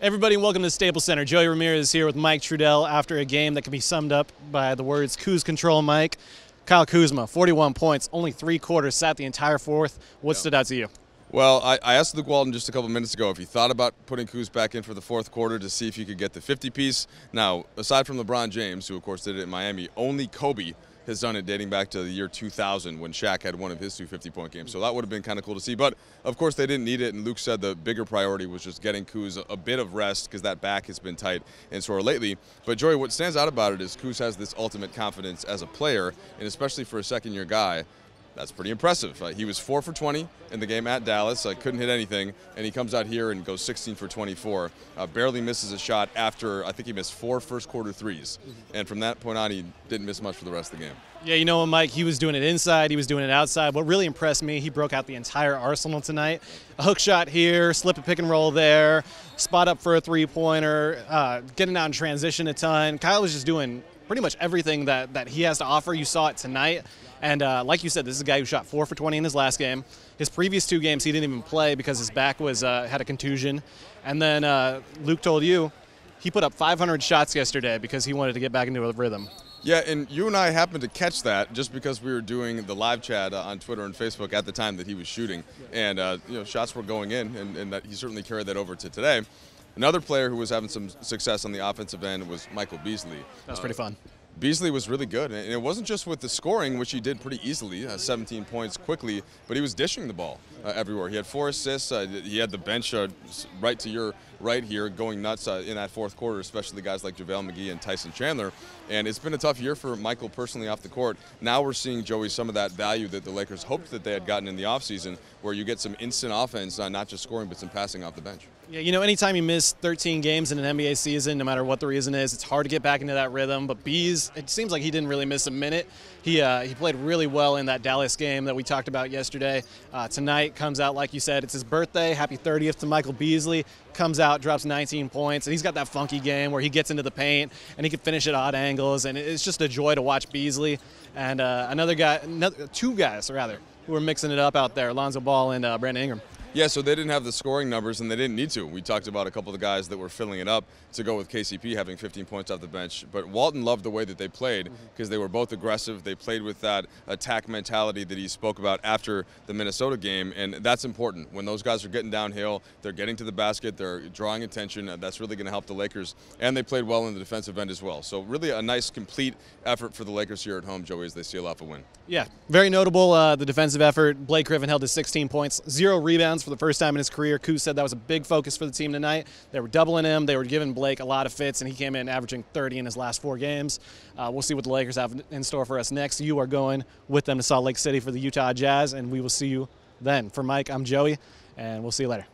Everybody, welcome to Staples Center. Joey Ramirez here with Mike Trudell after a game that can be summed up by the words Kuz control, Mike. Kyle Kuzma, 41 points, only 3 quarters, sat the entire fourth. What stood out to you? Well, I asked Luke Walton just a couple minutes ago if he thought about putting Kuz back in for the fourth quarter to see if he could get the 50-piece. Now, aside from LeBron James, who of course did it in Miami, only Kobe has done it dating back to the year 2000 when Shaq had one of his 2 50-point games. So that would have been kind of cool to see. But, of course, they didn't need it, and Luke said the bigger priority was just getting Kuz a bit of rest because that back has been tight and sore lately. But, Joey, what stands out about it is Kuz has this ultimate confidence as a player, and especially for a second-year guy, that's pretty impressive. He was 4 for 20 in the game at Dallas. Couldn't hit anything, and he comes out here and goes 16 for 24. Barely misses a shot after, I think he missed 4 first-quarter threes. And from that point on, he didn't miss much for the rest of the game. Yeah, you know what, Mike? He was doing it inside. He was doing it outside. What really impressed me, he broke out the entire arsenal tonight. A hook shot here, slip a pick and roll there, spot up for a three-pointer, getting out in transition a ton. Kyle was just doing pretty much everything that he has to offer. You saw it tonight. And like you said, this is a guy who shot 4 for 20 in his last game. His previous 2 games, he didn't even play because his back was had a contusion. And then Luke told you he put up 500 shots yesterday because he wanted to get back into a rhythm. Yeah, and you and I happened to catch that just because we were doing the live chat on Twitter and Facebook at the time that he was shooting. And, shots were going in, and that he certainly carried that over to today. Another player who was having some success on the offensive end was Michael Beasley. That was pretty fun. Beasley was really good, and it wasn't just with the scoring, which he did pretty easily, 17 points quickly, but he was dishing the ball everywhere. He had 4 assists. He had the bench right to your right here going nuts in that fourth quarter, especially guys like JaVale McGee and Tyson Chandler. And it's been a tough year for Michael personally off the court. Now we're seeing, Joey, some of that value that the Lakers hoped that they had gotten in the offseason, where you get some instant offense, not just scoring, but some passing off the bench. Yeah, you know, anytime you miss 13 games in an NBA season, no matter what the reason is, it's hard to get back into that rhythm. But Beas, it seems like he didn't really miss a minute. He played really well in that Dallas game that we talked about yesterday. Tonight comes out, like you said, it's his birthday. Happy 30th to Michael Beasley. Comes out, drops 19 points, and he's got that funky game where he gets into the paint and he can finish at odd angles, and it's just a joy to watch Beasley. And two guys who are mixing it up out there, Lonzo Ball and Brandon Ingram. Yeah, so they didn't have the scoring numbers, and they didn't need to. We talked about a couple of the guys that were filling it up to go with KCP having 15 points off the bench. But Walton loved the way that they played because they were both aggressive. They played with that attack mentality that he spoke about after the Minnesota game, and that's important. When those guys are getting downhill, they're getting to the basket, they're drawing attention. That's really going to help the Lakers. And they played well in the defensive end as well. So really a nice, complete effort for the Lakers here at home, Joey, as they seal off a win. Yeah, very notable, the defensive effort. Blake Griffin held to 16 points, 0 rebounds for the first time in his career. Kuz said that was a big focus for the team tonight. They were doubling him. They were giving Blake a lot of fits, and he came in averaging 30 in his last 4 games. We'll see what the Lakers have in store for us next. You are going with them to Salt Lake City for the Utah Jazz, and we will see you then. For Mike, I'm Joey, and we'll see you later.